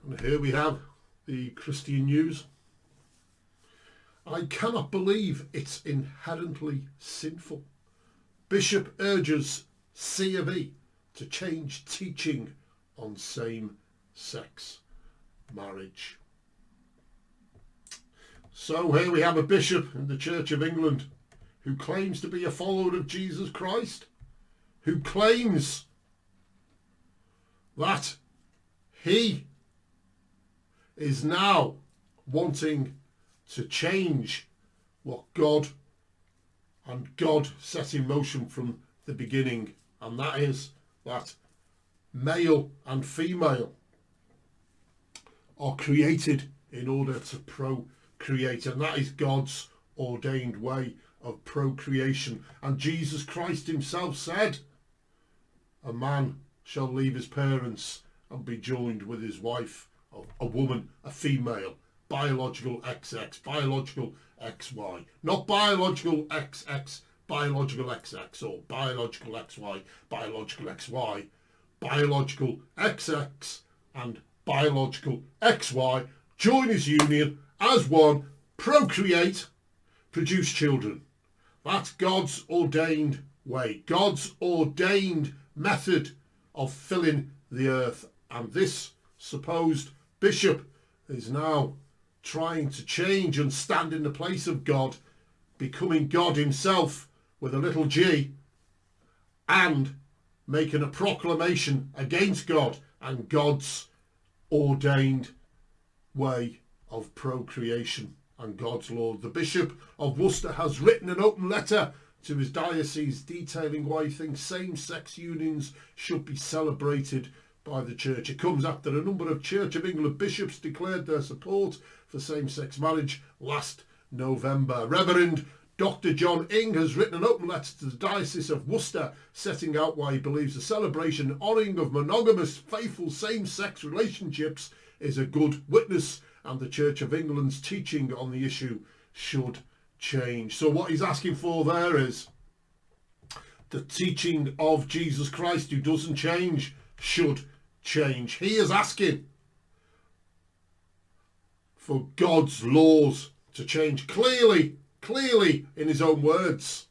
And here we have the Christian News. I cannot believe it's inherently sinful. Bishop urges C of E to change teaching on same-sex marriage. So here we have a bishop in the Church of England who claims to be a follower of Jesus Christ, who claims that he is now wanting to change what God set in motion from the beginning, and that is that male and female are created in order to procreate, and that is God's ordained way of procreation. And Jesus Christ himself said, a man shall leave his parents and be joined with his wife, a woman, a female, biological XX, biological XY, not biological XX, biological XX, or biological XY, biological XY, biological XX and biological XY join his union as one, procreate, produce children. That's God's ordained way, God's ordained method of filling the earth. And this supposed bishop is now trying to change and stand in the place of God, becoming God himself with a little g, and making a proclamation against God and God's ordained way of procreation and God's law. The Bishop of Worcester has written an open letter to his diocese detailing why he thinks same-sex unions should be celebrated by the church. It comes after a number of Church of England bishops declared their support for same-sex marriage last November. Reverend Dr. John Ing has written an open letter to the Diocese of Worcester setting out why he believes the celebration and honouring of monogamous, faithful same-sex relationships is a good witness, and the Church of England's teaching on the issue should change. So what he's asking for there is the teaching of Jesus Christ, who doesn't change, should change. He is asking for God's laws to change clearly in his own words.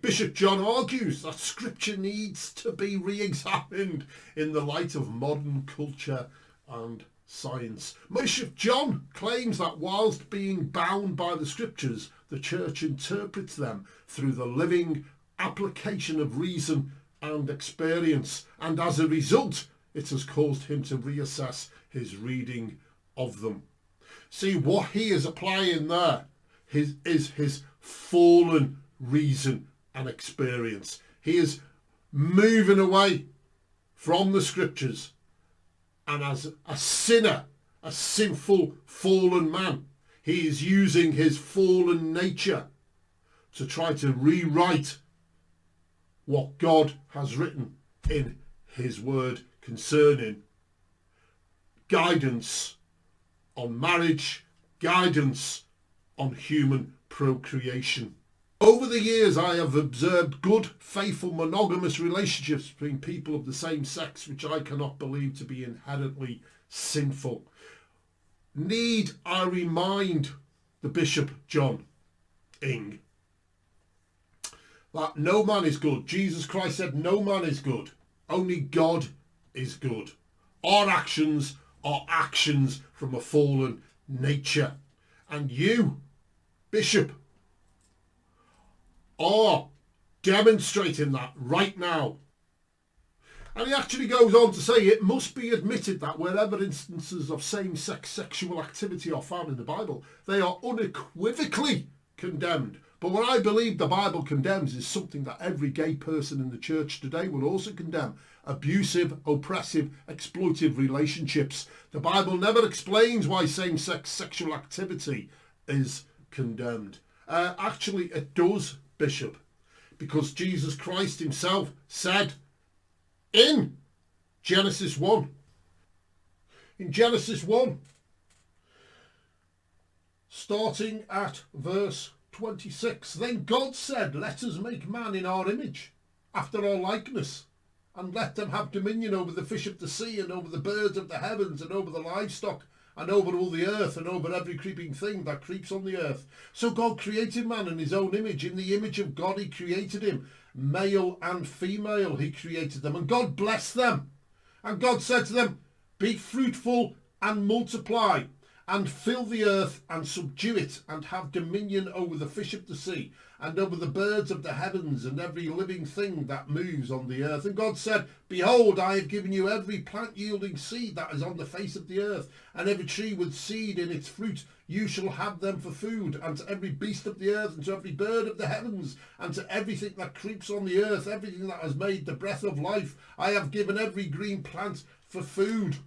Bishop John argues that scripture needs to be re-examined in the light of modern culture and science. Bishop John claims that whilst being bound by the scriptures, the church interprets them through the living application of reason and experience, and as a result it has caused him to reassess his reading of them. See, what he is applying there is his fallen reason and experience. He is moving away from the scriptures, and as a sinner, a sinful, fallen man, he is using his fallen nature to try to rewrite what God has written in his word concerning guidance on marriage, guidance on human procreation. Over the years, I have observed good, faithful, monogamous relationships between people of the same sex, which I cannot believe to be inherently sinful. Need I remind the Bishop John Ing that no man is good. Jesus Christ said no man is good. Only God is good. Our actions are actions from a fallen nature. And you, Bishop, are demonstrating that right now. And he actually goes on to say it must be admitted that wherever instances of same-sex sexual activity are found in the Bible, they are unequivocally condemned. But what I believe the Bible condemns is something that every gay person in the church today will also condemn: abusive, oppressive, exploitive relationships. The Bible never explains why same-sex sexual activity is condemned. Actually, it does, Bishop, because Jesus Christ himself said in Genesis 1, starting at verse 26, then God said, let us make man in our image, after our likeness, and let them have dominion over the fish of the sea and over the birds of the heavens and over the livestock and over all the earth and over every creeping thing that creeps on the earth. So God created man in his own image. In the image of God he created him. Male and female he created them. And God blessed them. And God said to them, be fruitful and multiply and fill the earth and subdue it and have dominion over the fish of the sea and over the birds of the heavens and every living thing that moves on the earth. And God said, behold, I have given you every plant yielding seed that is on the face of the earth, and every tree with seed in its fruit. You shall have them for food, and to every beast of the earth, and to every bird of the heavens, and to everything that creeps on the earth, everything that has made the breath of life, I have given every green plant for food.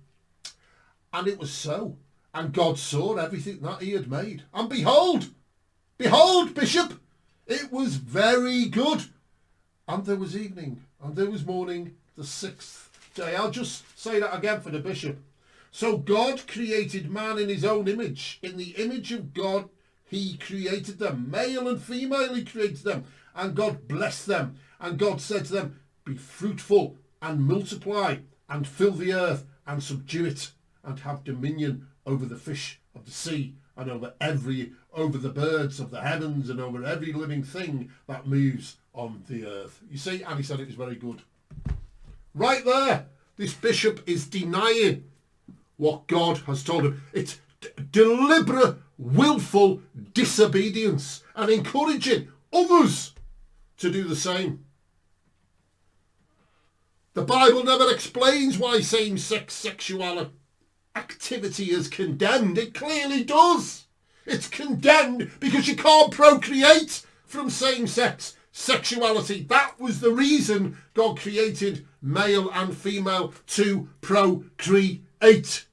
And it was so. And God saw everything that he had made. And behold, Bishop, it was very good. And there was evening, and there was morning, the sixth day. I'll just say that again for the bishop. So God created man in his own image. In the image of God, he created them. Male and female, he created them. And God blessed them. And God said to them, be fruitful and multiply and fill the earth and subdue it and have dominion over the fish of the sea and over the birds of the heavens and over every living thing that moves on the earth. You see, and he said it was very good. Right there, this bishop is denying what God has told him. It's deliberate, willful disobedience and encouraging others to do the same. The Bible never explains why same-sex sexuality activity is condemned. It clearly does. It's condemned because you can't procreate from same-sex sexuality. That was the reason God created male and female, to procreate.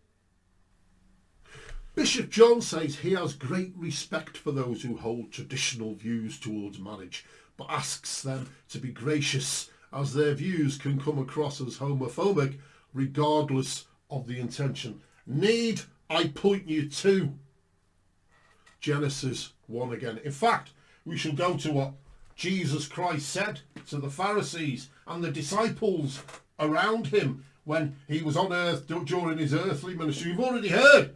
Bishop John says he has great respect for those who hold traditional views towards marriage, but asks them to be gracious, as their views can come across as homophobic regardless of the intention. Need I point you to Genesis 1 again? In fact, we shall go to what Jesus Christ said to the Pharisees and the disciples around him when he was on earth during his earthly ministry. You've already heard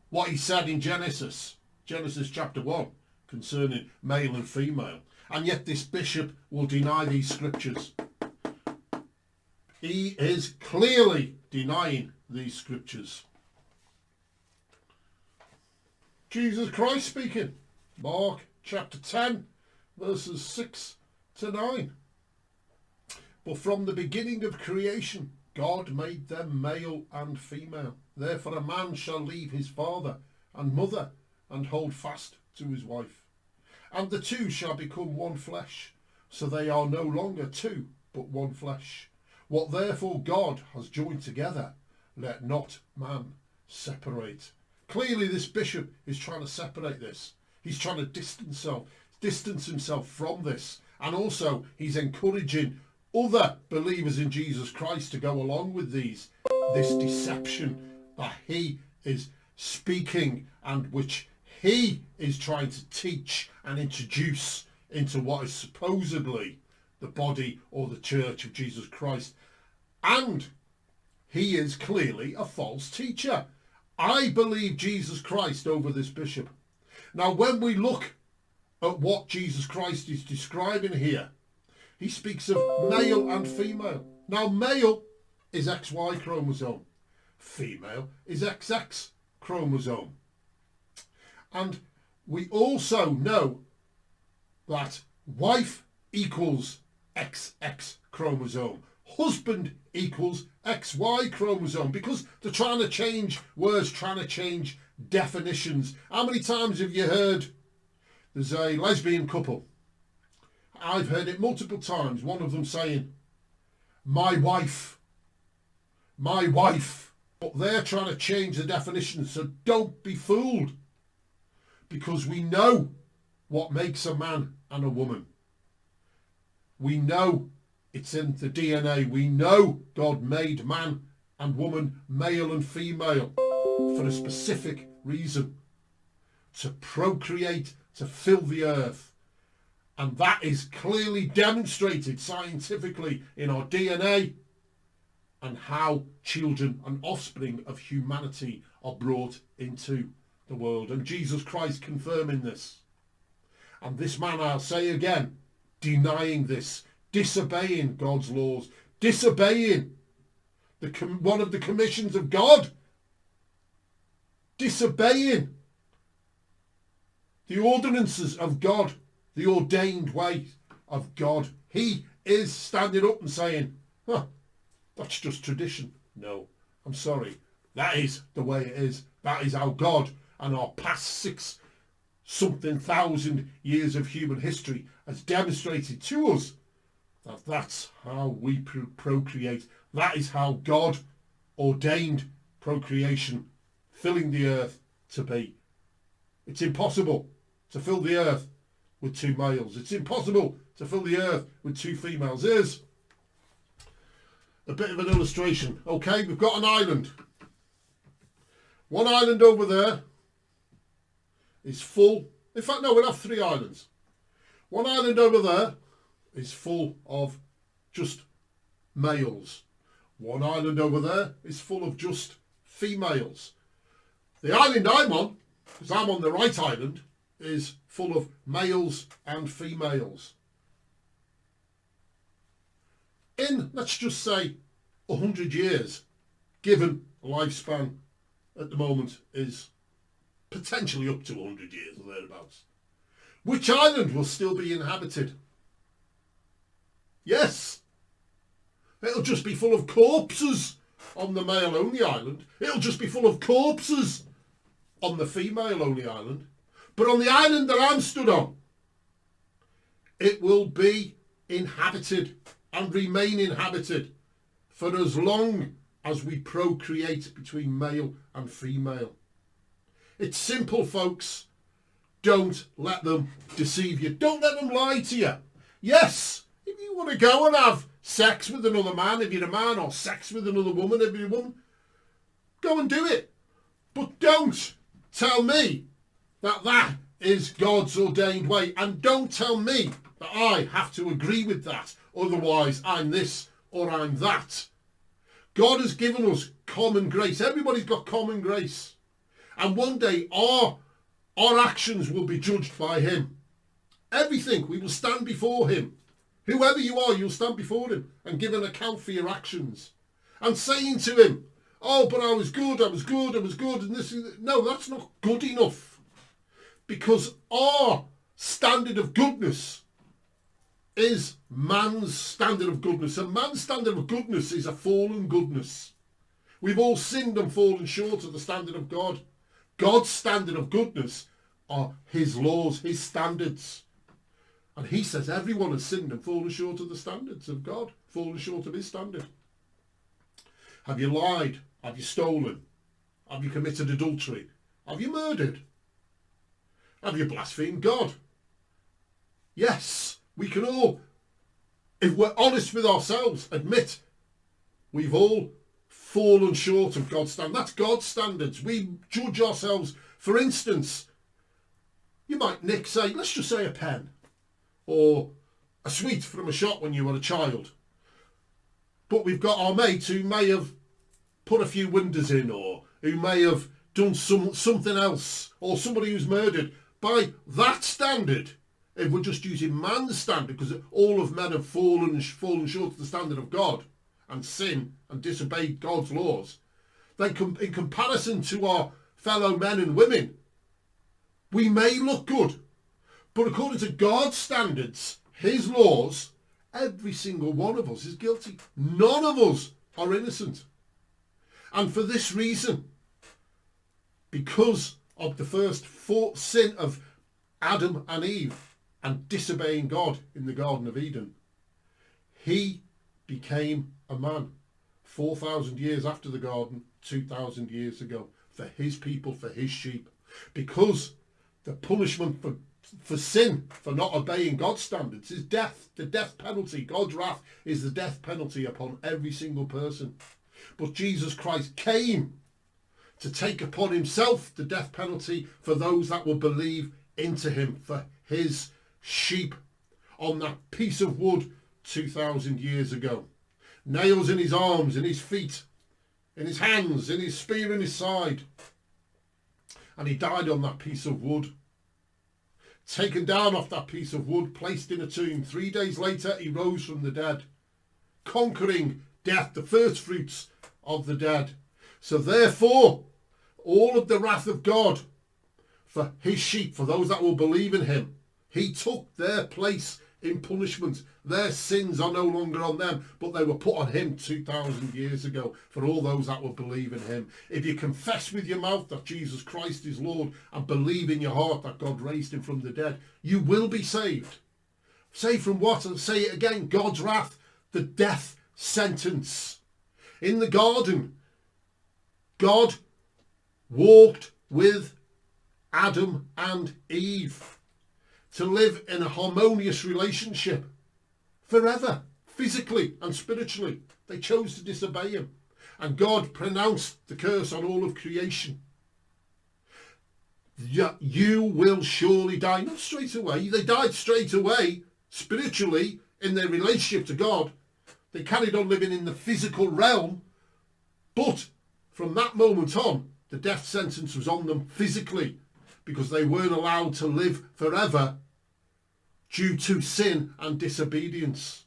what he said in Genesis chapter 1 concerning male and female. And yet this bishop will deny these scriptures. He is clearly denying these scriptures. Jesus Christ speaking. Mark chapter 10, verses 6 to 9. But from the beginning of creation, God made them male and female. Therefore a man shall leave his father and mother and hold fast to his wife. And the two shall become one flesh. So they are no longer two, but one flesh. What therefore God has joined together, let not man separate. Clearly this bishop is trying to separate this. He's trying to distance himself from this. And also he's encouraging other believers in Jesus Christ to go along with this deception that he is speaking and which he is trying to teach and introduce into what is supposedly the body or the church of Jesus Christ. And he is clearly a false teacher. I believe Jesus Christ over this bishop. Now, when we look at what Jesus Christ is describing here, he speaks of male and female. Now, male is XY chromosome. Female is XX chromosome. And we also know that wife equals XX chromosome. Husband equals XY chromosome, because they're trying to change words, trying to change definitions. How many times have you heard there's a lesbian couple? I've heard it multiple times. One of them saying, my wife. But they're trying to change the definition, so don't be fooled. Because we know what makes a man and a woman. We know it's in the DNA. We know God made man and woman, male and female, for a specific reason. To procreate, to fill the earth. And that is clearly demonstrated scientifically in our DNA, and how children and offspring of humanity are brought into the world. And Jesus Christ confirming this. And this man, I'll say again, denying this, disobeying God's laws, disobeying one of the commissions of God, disobeying the ordinances of God, the ordained way of God. He is standing up and saying, that's just tradition. No, I'm sorry. That is the way it is. That is how God and our past 6-something thousand years of human history has demonstrated to us that that's how we procreate. That is how God ordained procreation, filling the earth to be. It's impossible to fill the earth with 2 males. It's impossible to fill the earth with 2 females. Here's a bit of an illustration. Okay, we've got an island. One island over there is full. In fact, no, we'll have 3 islands. One island over there is full of just males. One island over there is full of just females. The island I'm on, because I'm on the right island, is full of males and females. In, let's just say, 100 years, given a lifespan at the moment is potentially up to 100 years or thereabouts, which island will still be inhabited? Yes, it'll just be full of corpses on the male-only island. It'll just be full of corpses on the female-only island. But on the island that I'm stood on, it will be inhabited and remain inhabited for as long as we procreate between male and female. It's simple, folks. Don't let them deceive you. Don't let them lie to you. Yes, if you want to go and have sex with another man, if you're a man, or sex with another woman, if you're a woman, go and do it. But don't tell me that that is God's ordained way. And don't tell me that I have to agree with that. Otherwise, I'm this or I'm that. God has given us common grace. Everybody's got common grace. And one day our actions will be judged by him. Everything, we will stand before him. Whoever you are, you'll stand before him and give an account for your actions. And saying to him, oh, but I was good, and this is... No, that's not good enough. Because our standard of goodness is man's standard of goodness. And man's standard of goodness is a fallen goodness. We've all sinned and fallen short of the standard of God. God's standard of goodness are his laws, his standards. And he says everyone has sinned and fallen short of the standards of God, fallen short of his standard. Have you lied? Have you stolen? Have you committed adultery? Have you murdered? Have you blasphemed God? Yes, we can all, if we're honest with ourselves, admit we've all fallen short of God's standards. That's God's standards. We judge ourselves. For instance, you might nick, say, let's just say a pen or a sweet from a shop when you were a child. But we've got our mate who may have put a few windows in, or who may have done something else, or somebody who's murdered. By that standard, if we're just using man's standard, because all of men have fallen short of the standard of God and sin and disobeyed God's laws, then in comparison to our fellow men and women, we may look good. But according to God's standards, his laws, every single one of us is guilty. None of us are innocent. And for this reason, because of the first sin of Adam and Eve and disobeying God in the Garden of Eden, he became a man 4,000 years after the garden, 2,000 years ago, for his people, for his sheep. Because the punishment for sin, for not obeying God's standards, is death, the death penalty. God's wrath is the death penalty upon every single person. But Jesus Christ came to take upon himself the death penalty for those that will believe into him, for his sheep, on that piece of wood 2,000 years ago. nails in his arms, in his feet, in his hands, in his spear in his side. And he died on that piece of wood. Taken down off that piece of wood, placed in a tomb. 3 days later, he rose from the dead, conquering death, the first fruits of the dead. So therefore, all of the wrath of God for his sheep, for those that will believe in him, he took their place in punishment. Their sins are no longer on them, but they were put on him 2,000 years ago for all those that will believe in him. If you confess with your mouth that Jesus Christ is Lord and believe in your heart that God raised him from the dead, you will be saved. Saved from what? And say it again, God's wrath, the death sentence. In the garden, God walked with Adam and Eve to live in a harmonious relationship forever, physically and spiritually. They chose to disobey him, and God pronounced the curse on all of creation. You will surely die. Not straight away. They died straight away spiritually in their relationship to God. They carried on living in the physical realm, but from that moment on, the death sentence was on them physically, because they weren't allowed to live forever due to sin and disobedience.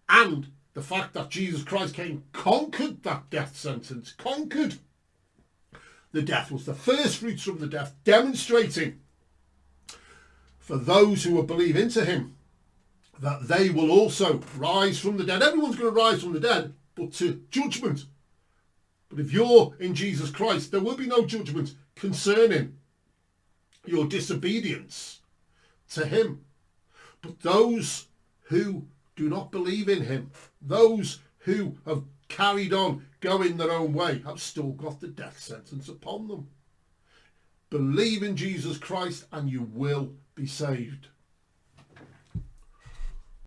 And the fact that Jesus Christ came, conquered that death sentence, conquered the death, was the first fruits from the death, demonstrating for those who will believe into him that they will also rise from the dead. Everyone's going to rise from the dead, but to judgment. But if you're in Jesus Christ, there will be no judgment concerning your disobedience to him. But those who do not believe in him, those who have carried on going their own way, have still got the death sentence upon them. Believe in Jesus Christ and you will be saved.